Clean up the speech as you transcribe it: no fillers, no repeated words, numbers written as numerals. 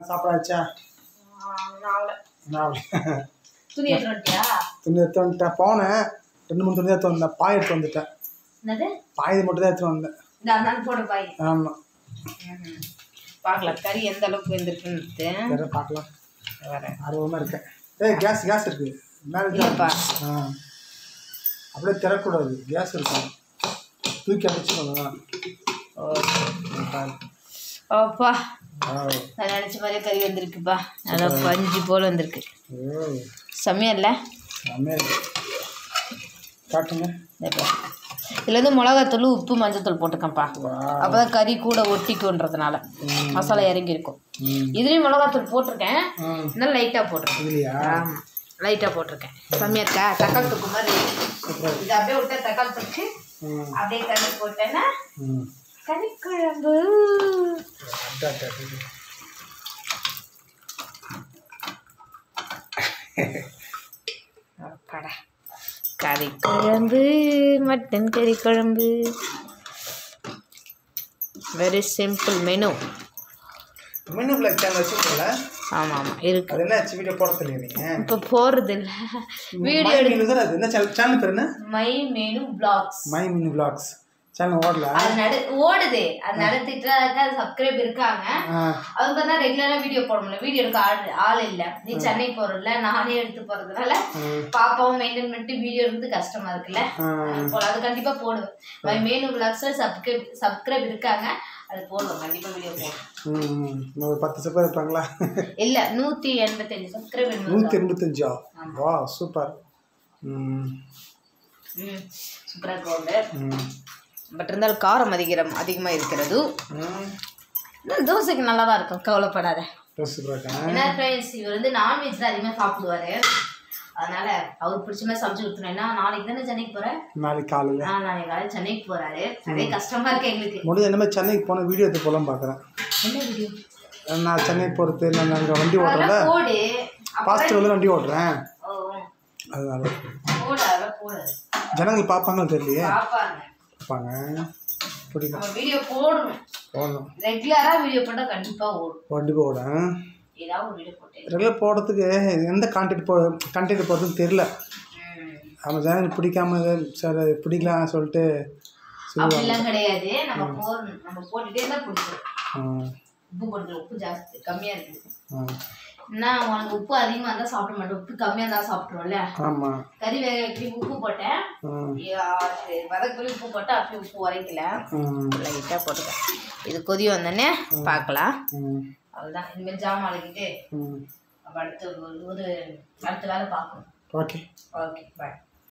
சாப்பிடாச்சா? துணி எடுத்துட்டியா? துணி எடுத்து வந்துட்டேன். போனேன் 2-3 துணி எடுத்து வந்தேன். பாய் எடுத்து வந்துட்டேன். என்னது? பாய் மட்டும் தான் எடுத்து வந்தேன். நான் போட பாய். ஆமாம். பார்க்கலாம் கறி எந்த அளவுக்கு வெந்திருக்குன்னு பார்க்கலாம். ஆர்வமாக இருக்கேன். கேஸ் இருக்கு இல்லைப்பா. அப்படியே திறக்கூடாது. கேஸ் இருக்கும். தூக்கி அடிச்சுக்கோங்க. அப்பா நான் நினச்ச மாதிரியே கறி வந்திருக்குப்பா. நல்லா பஞ்சு போல் வந்திருக்கு. செம்மையா இல்லை? செம்மையா இருக்கு. காட்டுங்க. இதில் வந்து மிளகாத்தூள் உப்பு மஞ்சத்தூள் போட்டுக்கேன்ப்பா. அப்போ தான் கறி கூட ஒட்டிக்குன்றதுனால மசாலா இறங்கி இருக்கும். இதுலேயும் மிளகாத்தூள் போட்டிருக்கேன். இன்னும் லைட்டாக போட்டிருக்கேன். ஆமாம் லைட்டாக போட்டிருக்கேன். செம்மையா இருக்கா? தக்காளி தொக்கு மாதிரி இது அப்படியே விட்டா தக்காளி தொக்கு அப்படியே கறி போட்டேன்னா கறி குழம்பு. கறி குழம்பு மட்டன் கறி குழம்பு. Very simple menu. Menu blog channel வச்சுருக்கல? ஆமாம் ஆமாம் இருக்கு. அது என்ன வீடியோ போடுறது இல்லையா? இப்போ போகிறது இல்லை. வீடியோ எடுக்கிறது. அது என்ன சேனல் பேர்? என்ன? My menu blocks. My menu blocks channel ஓடல. அது ஓடுது. அது நடத்திட்டு சப்ஸ்கிரைப் இருக்காங்க. அவங்க தான் ரெகுலரா வீடியோ போட முடியல. வீடியோ எடுக்க ஆள் இல்லை. நீ சென்னை போறல, நானே எடுத்து போறதுனால பாப்பாவும் மெயின்டைன் பண்ணிட்டு வீடியோ எடுத்து கஷ்டமா இருக்குல்ல. அது கண்டிப்பா போடுவேன். மை மெனு பிளாக்ஸ்ல சப்ஸ்கிரைப் இருக்காங்க. அது போடுவோம் கண்டிப்பா வீடியோ போடுவோம். 10 சப்ஸ்கிரைப் இருப்பாங்களா? இல்ல 185 சப்ஸ்கிரைப். 185. வா சூப்பர். சூப்பரா இருக்கு. பட் இருந்தாலும் காரம் அதிகமாக இருக்கிறது. தோசைக்கு நல்லா தான் இருக்கும், கவலைப்படாத. ஏன்னா ஃப்ரெண்ட்ஸ் இவர் வந்து நான்வெஜ் தான் அதிகமாக சாப்பிடுவாரு. அதனால அவருக்கு பிடிச்ச மாதிரி சமைச்சு கொடுத்துருவேன். ஏன்னா நாளைக்கு தானே சென்னைக்கு போகிறேன். நாளைக்கு காலையில் சென்னைக்கு போகிறாரு. அதே கஷ்டமாக இருக்கு எங்களுக்கு. முடிஞ்ச என்ன மாதிரி சென்னைக்கு போன வீடியோ எடுத்து போகலாம் பார்க்குறேன். என்ன வீடியோ? நான் சென்னைக்கு போகிறது. நான் அங்கே வண்டி ஓட்டுறேன். போடு பாஸ்டர் வந்து வண்டி ஓட்டுறேன். அதனால போடு ஜனங்கள் பார்ப்பாங்கன்னு தெரியலையே. பார்ப்பாங்க. பிடிக்கும். வீடியோ போடணும். ரெகுலரா வீடியோ போட்டா கண்டிப்பா ஓடும். ஏதாவது ஒரு வீடியோ போட்டு ரெகுலர் போடுறதுக்கு எந்த கண்டென்ட் போடுறதுன்னு தெரியல. நம்ம ஜனங்களுக்கு பிடிக்காம சார் பிடிக்கலாம் சொல்லிட்டு அப்படிலாம் கிடையாது. நம்ம போட்டுட்டே தான் பிடிக்கும். உப்பு போட்டு உப்பு ஜாஸ்தி கம்மியா இருக்குது. நான் உனக்கு உப்பு அதிகமாக இருந்தால் சாப்பிட மாட்டேன். உப்பு கம்மியாக இருந்தால் சாப்பிட்ருவோம்ல. ஆமாம். கறி வேக வைக்க உப்பு போட்டேன். வதக்கி உப்பு போட்டால் அப்படியே உப்பு உரைக்கல. லைட்டாக போட்டுக்கேன். இது கொதி வந்தோடனே பார்க்கலாம். அவ்வளோதான். இனிமேல் ஜாமான் அழைக்கிட்டு அடுத்த வேலை பார்க்கணும். Okay bye.